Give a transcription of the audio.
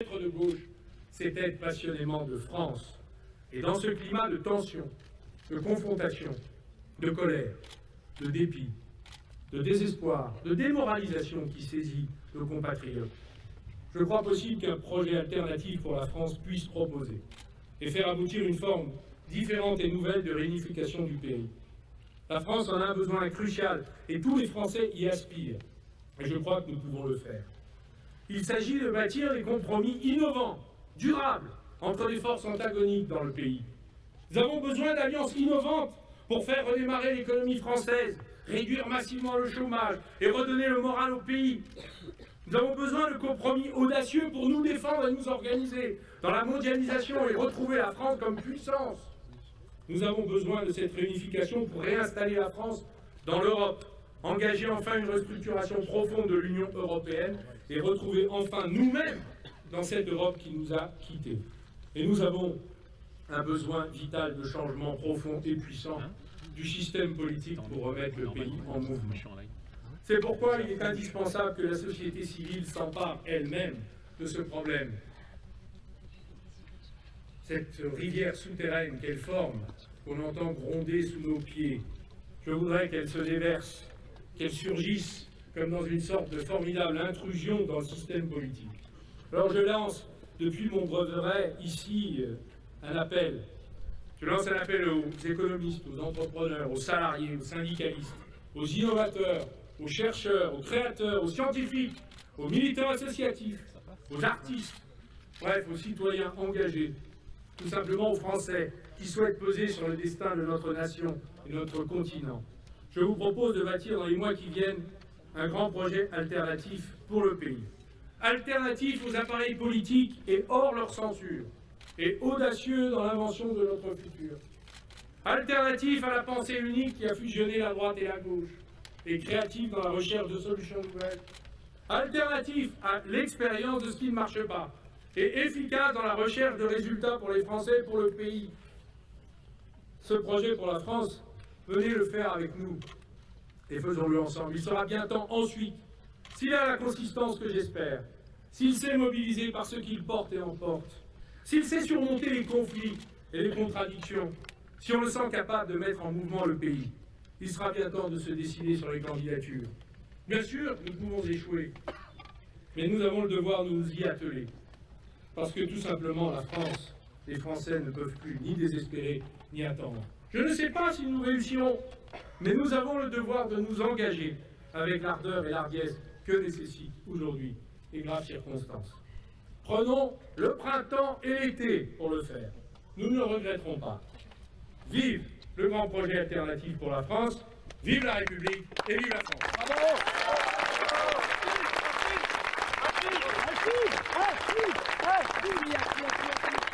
Être de gauche, c'est être passionnément de France. Et dans ce climat de tension, de confrontation, de colère, de dépit, de désespoir, de démoralisation qui saisit nos compatriotes, je crois possible qu'un projet alternatif pour la France puisse proposer et faire aboutir une forme différente et nouvelle de réunification du pays. La France en a un besoin crucial et tous les Français y aspirent. Et je crois que nous pouvons le faire. Il s'agit de bâtir des compromis innovants, durables, entre les forces antagoniques dans le pays. Nous avons besoin d'alliances innovantes pour faire redémarrer l'économie française, réduire massivement le chômage et redonner le moral au pays. Nous avons besoin de compromis audacieux pour nous défendre et nous organiser dans la mondialisation et retrouver la France comme puissance. Nous avons besoin de cette réunification pour réinstaller la France dans l'Europe, engager enfin une restructuration profonde de l'Union européenne et retrouver enfin nous-mêmes dans cette Europe qui nous a quittés. Et nous avons un besoin vital de changement profond et puissant du système politique pour remettre le pays en mouvement. C'est pourquoi il est indispensable que la société civile s'empare elle-même de ce problème. Cette rivière souterraine qu'elle forme, qu'on entend gronder sous nos pieds, je voudrais qu'elle se déverse, qu'elle surgisse comme dans une sorte de formidable intrusion dans le système politique. Alors je lance, depuis mon brevet ici, un appel. Je lance un appel aux économistes, aux entrepreneurs, aux salariés, aux syndicalistes, aux innovateurs, aux chercheurs, aux créateurs, aux scientifiques, aux militants associatifs, aux artistes, bref, aux citoyens engagés, tout simplement aux Français qui souhaitent peser sur le destin de notre nation et de notre continent. Je vous propose de bâtir dans les mois qui viennent un grand projet alternatif pour le pays. Alternatif aux appareils politiques et hors leur censure, et audacieux dans l'invention de notre futur. Alternatif à la pensée unique qui a fusionné la droite et la gauche, et créatif dans la recherche de solutions nouvelles. Alternatif à l'expérience de ce qui ne marche pas, et efficace dans la recherche de résultats pour les Français et pour le pays. Ce projet pour la France, venez le faire avec nous, et faisons-le ensemble. Il sera bien temps ensuite, s'il a la consistance que j'espère, s'il sait mobiliser par ce qu'il porte et emporte, s'il sait surmonter les conflits et les contradictions, si on le sent capable de mettre en mouvement le pays, il sera bien temps de se décider sur les candidatures. Bien sûr, nous pouvons échouer, mais nous avons le devoir de nous y atteler. Parce que tout simplement, la France, les Français ne peuvent plus ni désespérer, ni attendre. Je ne sais pas si nous réussirons, mais nous avons le devoir de nous engager avec l'ardeur et l'ardiesse que nécessitent aujourd'hui les graves circonstances. Prenons le printemps et l'été pour le faire. Nous ne le regretterons pas. Vive le grand projet alternatif pour la France, vive la République et vive la France. Bravo. Merci.